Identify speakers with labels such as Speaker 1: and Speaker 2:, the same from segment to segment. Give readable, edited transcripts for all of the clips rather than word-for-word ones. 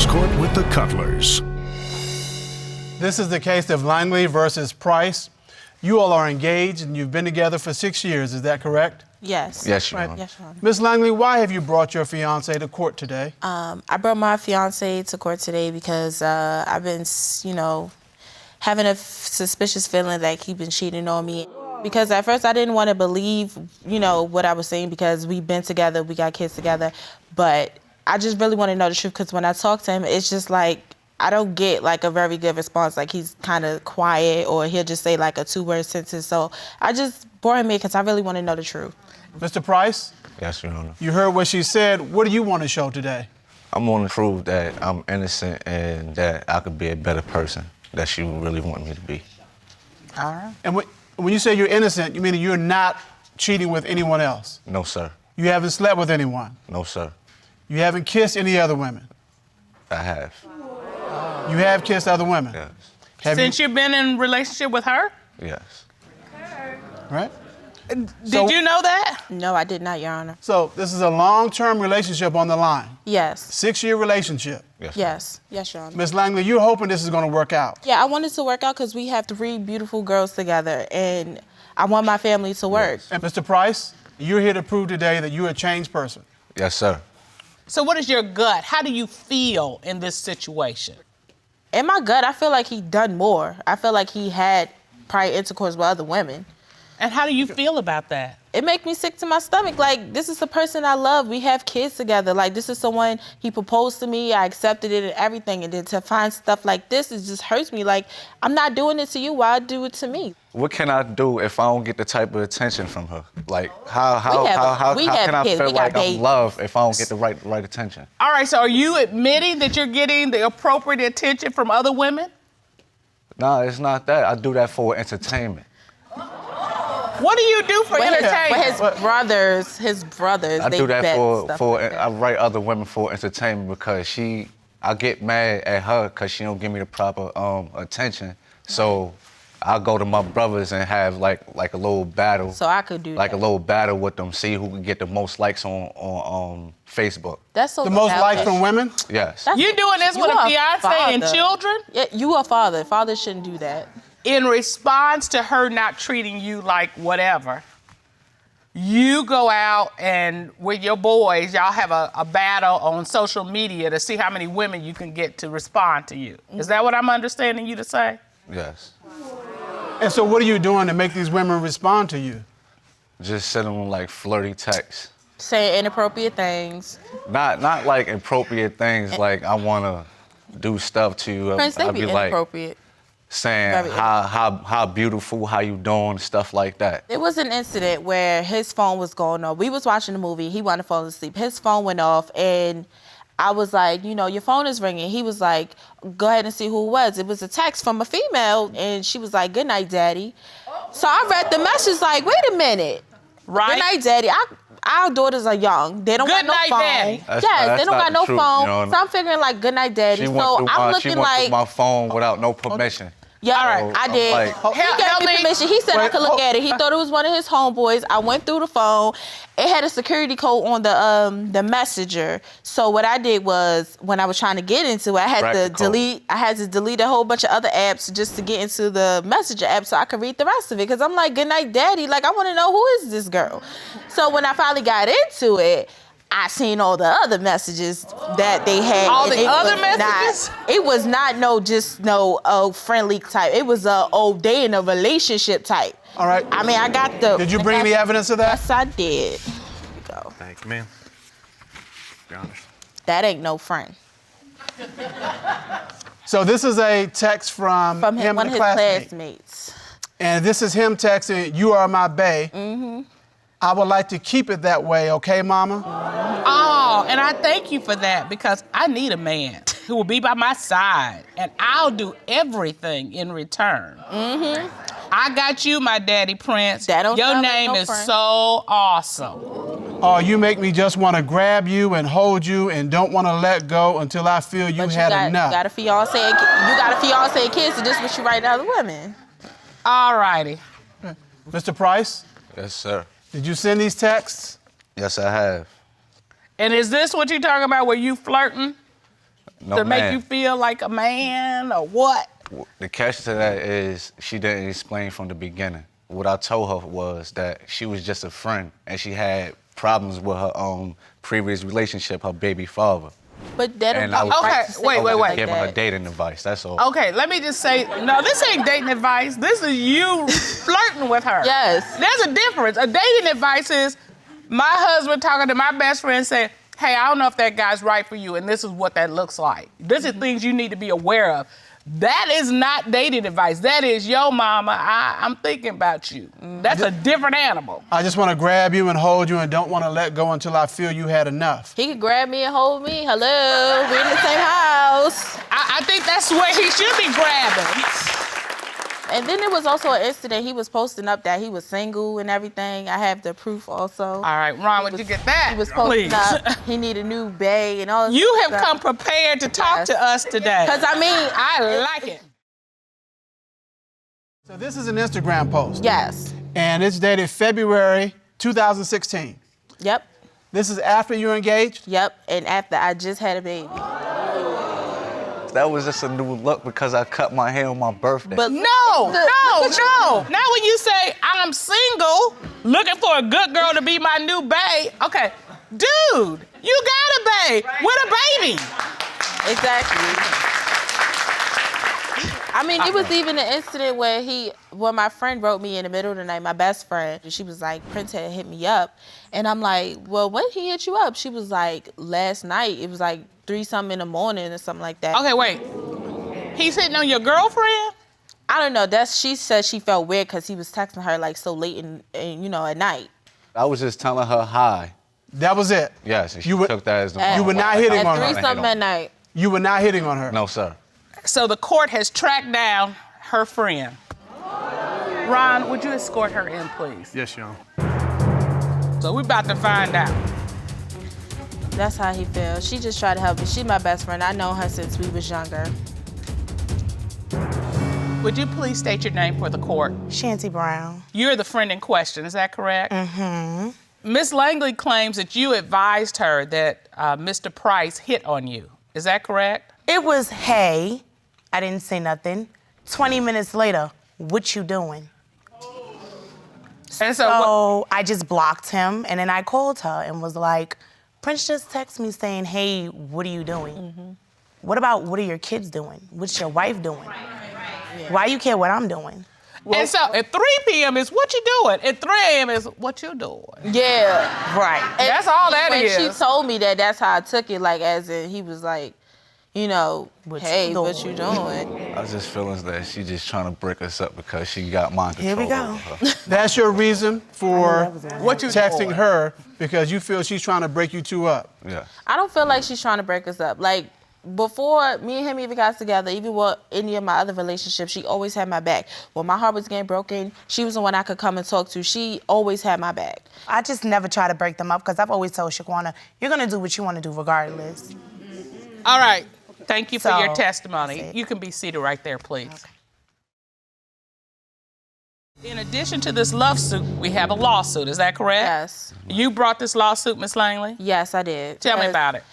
Speaker 1: Close Court with the Cutlers.
Speaker 2: This is the case of Langley versus Price. You all are engaged and you've been together for 6 years, is that correct?
Speaker 3: Yes.
Speaker 4: Yes, Your Honor.
Speaker 3: Yes, Your Honor.
Speaker 2: Ms. Langley, why have you brought your fiancé to court today?
Speaker 3: I brought my fiance to court today because I've been, having a suspicious feeling that he's been cheating on me. Because at first I didn't want to believe, what I was saying because we've been together, we got kids together. But I just really want to know the truth because when I talk to him, it's just like, I don't get like a very good response. Like he's kind of quiet or he'll just say like a 2-word sentence. So I just brought him in because I really want to know the truth.
Speaker 2: Mr. Price?
Speaker 4: Yes, Your Honor.
Speaker 2: You heard what she said. What do you want to show today?
Speaker 4: I want to prove that I'm innocent and that I could be a better person that she really wanted me to be.
Speaker 3: All right.
Speaker 2: And when you say you're innocent, you mean that you're not cheating with anyone else?
Speaker 4: No, sir.
Speaker 2: You haven't slept with anyone?
Speaker 4: No, sir.
Speaker 2: You haven't kissed any other women?
Speaker 4: I have.
Speaker 2: You have kissed other women?
Speaker 4: Yes.
Speaker 5: Since you've been in a relationship with her?
Speaker 4: Yes.
Speaker 2: Right?
Speaker 5: Did you know that?
Speaker 3: No, I did not, Your Honor.
Speaker 2: So this is a long-term relationship on the line?
Speaker 3: Yes.
Speaker 2: 6-year relationship?
Speaker 4: Yes.
Speaker 3: Yes. Yes, Your Honor.
Speaker 2: Ms. Langley, you're hoping this is going to work out?
Speaker 3: Yeah, I want it to work out because we have 3 beautiful girls together and I want my family to work.
Speaker 4: Yes.
Speaker 2: And Mr. Price, you're here to prove today that you're a changed person?
Speaker 4: Yes, sir.
Speaker 5: So what is your gut? How do you feel in this situation?
Speaker 3: In my gut, I feel like he done more. I feel like he had prior intercourse with other women.
Speaker 5: And how do you feel about that?
Speaker 3: It makes me sick to my stomach. Like, this is the person I love. We have kids together. Like, this is someone, he proposed to me, I accepted it and everything. And then to find stuff like this, it just hurts me. Like, I'm not doing it to you, why do it to me?
Speaker 4: What can I do if I don't get the type of attention from her? Like, how can I feel like I'm loved if I don't get the right attention?
Speaker 5: All right, so are you admitting that you're getting the appropriate attention from other women?
Speaker 4: No, it's not that. I do that for entertainment.
Speaker 5: What do you do for entertainment?
Speaker 3: But his brothers,
Speaker 4: I
Speaker 3: they
Speaker 4: do that
Speaker 3: bet
Speaker 4: for
Speaker 3: stuff like that.
Speaker 4: I write other women for entertainment because I get mad at her because she don't give me the proper attention. So I go to my brothers and have like a little battle.
Speaker 3: So I could do
Speaker 4: like
Speaker 3: that.
Speaker 4: a little battle with them, see who can get the most likes on Facebook.
Speaker 3: That's so
Speaker 2: The most
Speaker 3: selfish.
Speaker 2: likes from women?
Speaker 4: Yes.
Speaker 5: You doing this with a fiance and children?
Speaker 3: Yeah, you a father. Fathers shouldn't do that.
Speaker 5: In response to her not treating you like whatever, you go out and with your boys, y'all have a battle on social media to see how many women you can get to respond to you. Is that what I'm understanding you to say?
Speaker 4: Yes.
Speaker 2: And so what are you doing to make these women respond to you?
Speaker 4: Just sending them like flirty texts.
Speaker 3: Saying inappropriate things.
Speaker 4: Not like appropriate things like I wanna do stuff to you.
Speaker 3: Prince, they
Speaker 4: I'd
Speaker 3: be
Speaker 4: like
Speaker 3: inappropriate.
Speaker 4: saying
Speaker 3: Very
Speaker 4: how beautiful, how you doing, stuff like that.
Speaker 3: It was an incident where his phone was going off. We was watching the movie, he wanted to fall asleep. His phone went off and I was like, your phone is ringing. He was like, go ahead and see who it was. It was a text from a female and she was like, good night, daddy. So I read the message like, wait a minute.
Speaker 5: Right.
Speaker 3: Good night, daddy. Our daughters are young. They don't got no phone.
Speaker 5: Daddy.
Speaker 3: Yes, they don't got no
Speaker 4: truth,
Speaker 3: phone. So I'm figuring like, good night, daddy. So I'm looking like.
Speaker 4: She went through my phone without no permission.
Speaker 3: Yeah, all right, I did.
Speaker 4: Like,
Speaker 3: He gave me permission. He said I could look at it. He thought it was one of his homeboys. I went through the phone. It had a security code on the messenger. So what I did was, when I was trying to get into it, I had to delete a whole bunch of other apps just to get into the messenger app so I could read the rest of it. Because I'm like, good night, daddy. Like, I want to know who is this girl. So when I finally got into it, I seen all the other messages that they had.
Speaker 5: All the other messages?
Speaker 3: It was not no friendly type. It was they in a relationship type.
Speaker 2: All right.
Speaker 3: I mean, I got the.
Speaker 2: Did you bring any evidence of that?
Speaker 3: Yes, I did. Here we go.
Speaker 6: Thank you, ma'am. Be honest.
Speaker 3: That ain't no friend.
Speaker 2: So this is a text from him
Speaker 3: one
Speaker 2: and
Speaker 3: of
Speaker 2: a
Speaker 3: his
Speaker 2: classmate.
Speaker 3: classmates.
Speaker 2: And this is him texting, you are my bae.
Speaker 3: Mm-hmm.
Speaker 2: I would like to keep it that way, okay, mama?
Speaker 5: Oh, and I thank you for that because I need a man who will be by my side and I'll do everything in return.
Speaker 3: Mm-hmm.
Speaker 5: I got you, my daddy Prince.
Speaker 3: That don't
Speaker 5: Your
Speaker 3: sound like
Speaker 5: name
Speaker 3: no
Speaker 5: is
Speaker 3: friend.
Speaker 5: so awesome.
Speaker 2: Oh, you make me just want to grab you and hold you and don't want to let go until I feel you
Speaker 3: But
Speaker 2: had enough.
Speaker 3: You got a fiance and kids, so this what you write to other women.
Speaker 5: All righty.
Speaker 2: Mr. Price,
Speaker 4: Yes, sir.
Speaker 2: did you send these texts?
Speaker 4: Yes, I have.
Speaker 5: And is this what you're talking about, where you flirting?
Speaker 4: No,
Speaker 5: to make
Speaker 4: ma'am.
Speaker 5: you feel like a man or what?
Speaker 4: The catch to that is she didn't explain from the beginning. What I told her was that she was just a friend and she had problems with her previous relationship, her baby father.
Speaker 3: But that
Speaker 4: And
Speaker 3: don't
Speaker 4: I was-
Speaker 3: right
Speaker 5: Okay,
Speaker 3: to say
Speaker 5: wait,
Speaker 3: something
Speaker 5: wait,
Speaker 3: like
Speaker 5: wait.
Speaker 4: Giving her
Speaker 3: that.
Speaker 4: dating advice, that's all.
Speaker 5: Okay, let me just say, no, this ain't dating advice. This is you flirting with her.
Speaker 3: Yes.
Speaker 5: There's a difference. A dating advice is my husband talking to my best friend saying, hey, I don't know if that guy's right for you, and this is what that looks like. This is things you need to be aware of. That is not dating advice. That is, yo, mama, I'm thinking about you. That's a different animal.
Speaker 2: I just want to grab you and hold you and don't want to let go until I feel you had enough.
Speaker 3: He could grab me and hold me. Hello, we're in the same house.
Speaker 5: I think that's where he should be grabbing.
Speaker 3: And then there was also an incident. He was posting up that he was single and everything. I have the proof also.
Speaker 5: All right, Ron, would you get that?
Speaker 3: He was posting
Speaker 5: Please.
Speaker 3: up. He need a new bae and all this
Speaker 5: You have
Speaker 3: stuff.
Speaker 5: come prepared to talk
Speaker 3: Yes.
Speaker 5: to us today.
Speaker 3: Because I mean,
Speaker 5: I like it.
Speaker 2: So this is an Instagram post.
Speaker 3: yes.
Speaker 2: And it's dated February 2016.
Speaker 3: Yep.
Speaker 2: This is after you're engaged?
Speaker 3: Yep. And after I just had a baby.
Speaker 4: That was just a new look because I cut my hair on my birthday.
Speaker 3: But
Speaker 5: No. Now when you say I'm single, looking for a good girl to be my new bae, okay, dude, you got a bae with a baby.
Speaker 3: Exactly. I mean, it was even an incident where my friend wrote me in the middle of the night, my best friend. She was like, Prince had hit me up. And I'm like, well, when he hit you up? She was like, last night. It was like 3-something in the morning or something like that.
Speaker 5: Okay, wait. He's hitting on your girlfriend?
Speaker 3: I don't know. She said she felt weird because he was texting her like so late at night.
Speaker 4: I was just telling her hi.
Speaker 2: That was it?
Speaker 4: Yes, and she
Speaker 2: You were-
Speaker 4: took that as the
Speaker 2: You were not hitting
Speaker 3: At
Speaker 2: on her.
Speaker 3: 3-something at night.
Speaker 2: You were not hitting on her.
Speaker 4: No, sir.
Speaker 5: So the court has tracked down her friend. Ron, would you escort her in, please?
Speaker 6: Yes, Your Honor.
Speaker 5: So we're about to find out.
Speaker 3: That's how he feels. She just tried to help me. She's my best friend. I know her since we was younger.
Speaker 5: Would you please state your name for the court?
Speaker 7: Shanty Brown.
Speaker 5: You're the friend in question, is that correct? Mm-hmm. Miss Langley claims that you advised her that Mr. Price hit on you. Is that correct?
Speaker 7: It was, hey, I didn't say nothing. 20 minutes later, what you doing?
Speaker 5: And
Speaker 7: So I just blocked him, and then I called her and was like, Prince just texted me saying, hey, what are you doing?
Speaker 3: Mm-hmm.
Speaker 7: What are your kids doing? What's your wife doing? Why you care what I'm doing?
Speaker 5: and so at 3 p.m. is what you doing. At 3 a.m. is what you doing.
Speaker 3: Yeah.
Speaker 7: Right.
Speaker 3: And
Speaker 5: That's all that
Speaker 3: when
Speaker 5: is.
Speaker 3: she told me that, that's how I took it, like, as in, he was like, you know,
Speaker 7: What you
Speaker 3: hey, what
Speaker 7: doing?
Speaker 3: you doing?
Speaker 4: I was just feeling that she just trying to break us up because she got mind
Speaker 7: Here
Speaker 4: control.
Speaker 7: we go.
Speaker 4: over her.
Speaker 2: That's your reason for
Speaker 5: What you
Speaker 2: texting
Speaker 5: doing?
Speaker 2: her because you feel she's trying to break you two up.
Speaker 4: Yeah.
Speaker 3: I don't feel like she's trying to break us up. Like, before me and him even got together, even with any of my other relationships, she always had my back. When my heart was getting broken, she was the one I could come and talk to. She always had my back.
Speaker 7: I just never try to break them up because I've always told Shaquana, you're going to do what you want to do regardless.
Speaker 5: All right. Thank you for your
Speaker 7: So,
Speaker 5: testimony.
Speaker 7: that's it.
Speaker 5: You can be seated right there, please. In addition to this love suit, we have a lawsuit. Is that correct?
Speaker 3: Yes.
Speaker 5: You brought this lawsuit, Miss Langley?
Speaker 3: Yes, I did.
Speaker 5: Tell me about it.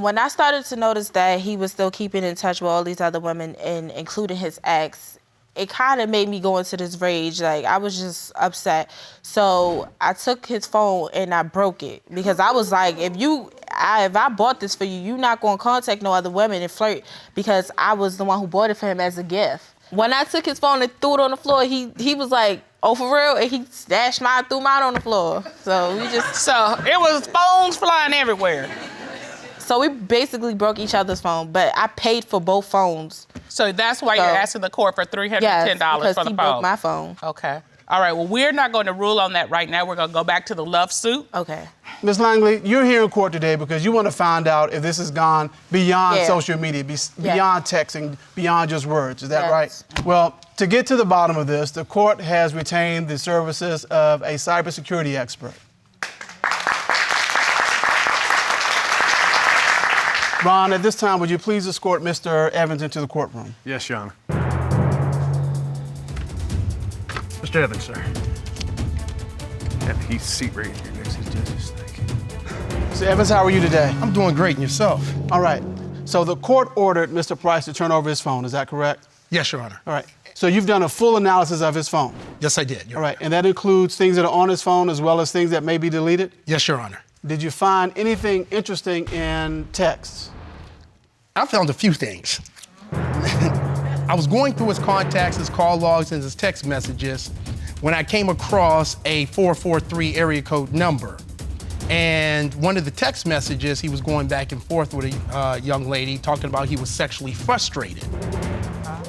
Speaker 3: When I started to notice that he was still keeping in touch with all these other women, and including his ex, it kind of made me go into this rage. Like, I was just upset. So I took his phone and I broke it because I was like, if I bought this for you, you're not going to contact no other women and flirt, because I was the one who bought it for him as a gift. When I took his phone and threw it on the floor, he was like, oh, for real? And he snatched mine, threw mine on the floor. So
Speaker 5: It was phones flying everywhere.
Speaker 3: So we basically broke each other's phone, but I paid for both phones.
Speaker 5: So that's why you're asking the court for $310
Speaker 3: Yes,
Speaker 5: for
Speaker 3: because
Speaker 5: the
Speaker 3: he
Speaker 5: phone.
Speaker 3: broke my phone.
Speaker 5: Okay. All right. Well, we're not going to rule on that right now. We're going to go back to the love suit.
Speaker 3: Okay.
Speaker 2: Ms. Langley, you're here in court today because you want to find out if this has gone beyond
Speaker 3: Yeah.
Speaker 2: social media, beyond texting, beyond just words. Is that
Speaker 3: Yes.
Speaker 2: right? Well, to get to the bottom of this, the court has retained the services of a cybersecurity expert. Ron, at this time, would you please escort Mr. Evans into the courtroom?
Speaker 6: Yes, Your Honor. Mr. Evans, sir. Have a seat right here next to the judges. Thank you.
Speaker 2: Mr. Evans, how are you today?
Speaker 8: I'm doing great, and yourself?
Speaker 2: All right. So the court ordered Mr. Price to turn over his phone, is that correct?
Speaker 8: Yes, Your Honor.
Speaker 2: All right. So you've done a full analysis of his phone?
Speaker 8: Yes, I did, Your
Speaker 2: All right, and that includes things that are on his phone as well as things that may be deleted?
Speaker 8: Yes, Your Honor.
Speaker 2: Did you find anything interesting in texts?
Speaker 8: I found a few things. I was going through his contacts, his call logs, and his text messages when I came across a 443 area code number. And one of the text messages, he was going back and forth with a young lady talking about he was sexually frustrated.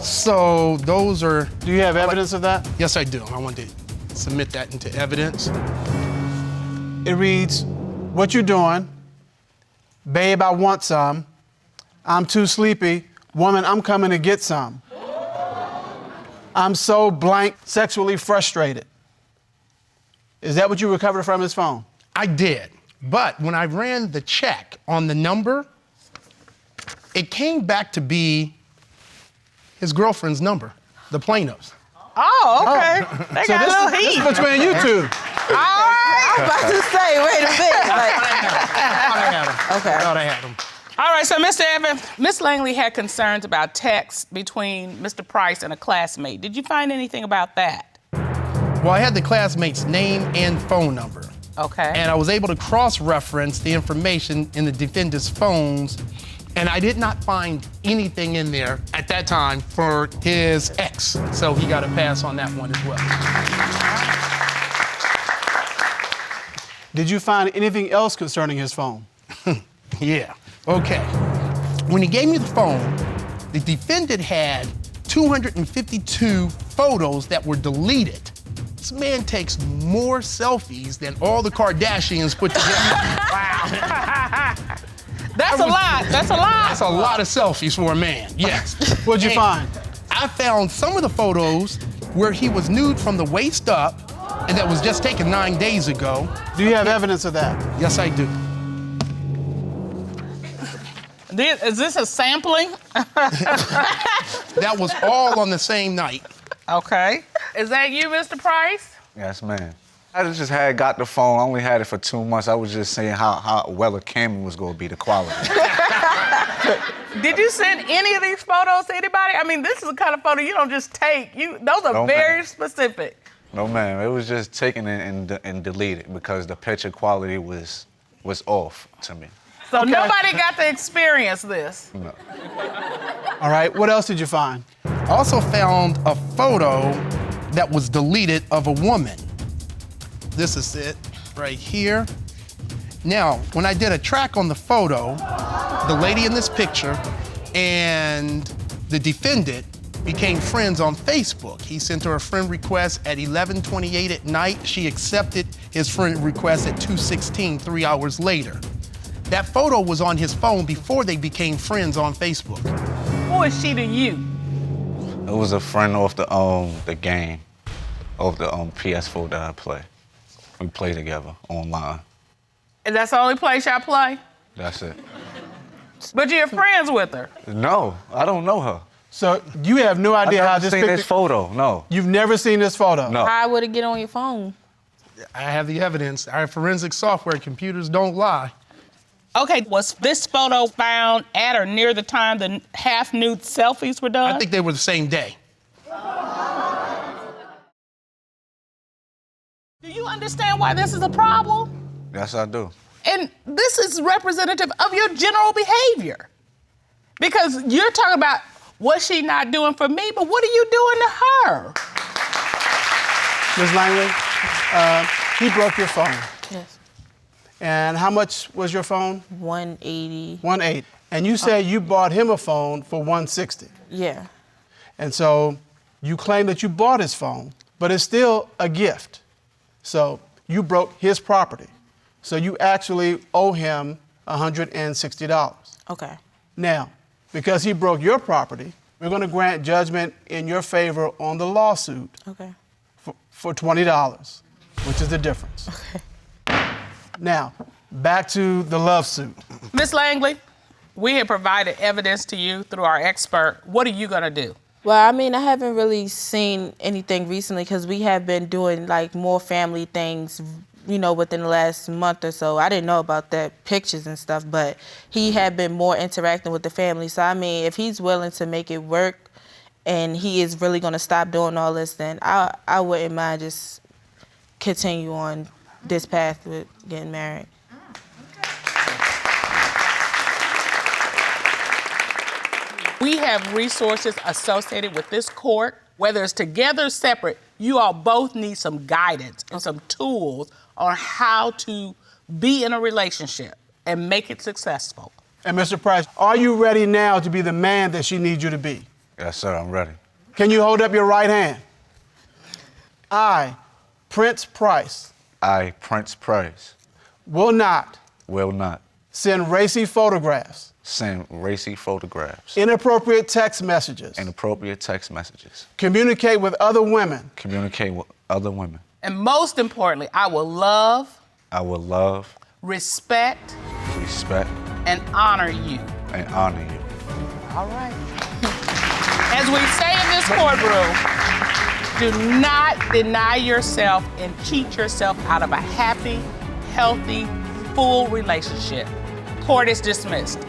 Speaker 8: So those are...
Speaker 2: Do you have evidence of that?
Speaker 8: Yes, I do. I want to submit that into evidence.
Speaker 2: It reads, what you doing? Babe, I want some. I'm too sleepy. Woman, I'm coming to get some. I'm so blank, sexually frustrated. Is that what you recovered from his phone?
Speaker 8: I did, but when I ran the check on the number, it came back to be his girlfriend's number, the plaintiff's.
Speaker 5: Oh, okay. They got a little
Speaker 2: This
Speaker 5: heat.
Speaker 2: is between you two.
Speaker 5: All right.
Speaker 3: I'm about to say, wait a minute. Like,
Speaker 8: I thought I had him.
Speaker 5: All right, so Mr. Evans, Ms. Langley had concerns about texts between Mr. Price and a classmate. Did you find anything about that?
Speaker 8: Well, I had the classmate's name and phone number.
Speaker 5: Okay.
Speaker 8: And I was able to cross-reference the information in the defendant's phones, and I did not find anything in there at that time for his ex. So he got a pass on that one as well.
Speaker 2: Did you find anything else concerning his phone?
Speaker 8: Yeah. Okay. When he gave me the phone, the defendant had 252 photos that were deleted. This man takes more selfies than all the Kardashians put together.
Speaker 5: Wow. That's a lot. That's a lot.
Speaker 8: That's a lot of selfies for a man, yes.
Speaker 2: What'd you find?
Speaker 8: I found some of the photos where he was nude from the waist up, and that was just taken 9 days ago.
Speaker 2: Do you have evidence of that?
Speaker 8: Yes, I do.
Speaker 5: Is this a sampling?
Speaker 8: That was all on the same night.
Speaker 5: Okay. Is that you, Mr. Price?
Speaker 4: Yes, ma'am. I just had got the phone. I only had it for 2 months. I was just saying how well a camera was going to be, the quality.
Speaker 5: Did you send any of these photos to anybody? I mean, this is the kind of photo you don't just take. Those are
Speaker 4: No,
Speaker 5: very
Speaker 4: ma'am.
Speaker 5: specific.
Speaker 4: No, ma'am. It was just taken and deleted because the picture quality was off to me.
Speaker 5: So nobody got to experience this.
Speaker 4: No.
Speaker 2: All right, what else did you find?
Speaker 8: I also found a photo that was deleted of a woman. This is it right here. Now, when I did a track on the photo, the lady in this picture and the defendant became friends on Facebook. He sent her a friend request at 11:28 at night. She accepted his friend request at 2:16, 3 hours later. That photo was on his phone before they became friends on Facebook.
Speaker 5: Who is she to you?
Speaker 4: It was a friend off the game, of the PS4 that I play. We play together online.
Speaker 5: And that's the only place y'all play?
Speaker 4: That's it.
Speaker 5: But you're friends with her?
Speaker 4: No, I don't know her.
Speaker 2: So you have no idea how
Speaker 4: I've
Speaker 2: this
Speaker 4: seen
Speaker 2: picture...
Speaker 4: this photo, no.
Speaker 2: You've never seen this photo?
Speaker 4: No.
Speaker 3: how would it get on your phone?
Speaker 8: I have the evidence. Our forensic software, computers don't lie.
Speaker 5: Okay, was this photo found at or near the time the half-nude selfies were done?
Speaker 8: I think they were the same day.
Speaker 5: Do you understand why this is a problem?
Speaker 4: Yes, I do.
Speaker 5: And this is representative of your general behavior. Because you're talking about what's she not doing for me, but what are you doing to her?
Speaker 2: Ms. Langley, he broke your phone.
Speaker 3: Yes.
Speaker 2: And how much was your phone?
Speaker 3: 180.
Speaker 2: 180. And you said you bought him a phone for 160.
Speaker 3: Yeah.
Speaker 2: And so you claim that you bought his phone, but it's still a gift. So you broke his property. So you actually owe him $160.
Speaker 3: Okay.
Speaker 2: Now, because he broke your property, we're going to grant judgment in your favor on the lawsuit
Speaker 3: Okay.
Speaker 2: for $20, which is the difference.
Speaker 3: Okay.
Speaker 2: Now, back to the love suit.
Speaker 5: Ms. Langley, we have provided evidence to you through our expert. What are you gonna do?
Speaker 3: Well, I mean, I haven't really seen anything recently because we have been doing like more family things within the last month or so. I didn't know about that, pictures and stuff, but he had been more interacting with the family. So, I mean, if he's willing to make it work and he is really going to stop doing all this, then I wouldn't mind just continue on this path with getting married.
Speaker 5: We have resources associated with this court, whether it's together or separate. You all both need some guidance and some tools on how to be in a relationship and make it successful.
Speaker 2: And Mr. Price, are you ready now to be the man that she needs you to be?
Speaker 4: Yes, sir, I'm ready.
Speaker 2: Can you hold up your right hand? I, Prince Price.
Speaker 4: I, Prince Price.
Speaker 2: Will not.
Speaker 4: Will not.
Speaker 2: Send racy photographs.
Speaker 4: Send racy photographs.
Speaker 2: Inappropriate text messages.
Speaker 4: Inappropriate text messages.
Speaker 2: Communicate with other women.
Speaker 4: Communicate with other women.
Speaker 5: And most importantly, I will love.
Speaker 4: I will love.
Speaker 5: Respect.
Speaker 4: Respect.
Speaker 5: And honor you.
Speaker 4: And honor you.
Speaker 5: All right. As we say in this courtroom, do not deny yourself and cheat yourself out of a happy, healthy, full relationship. Court is dismissed.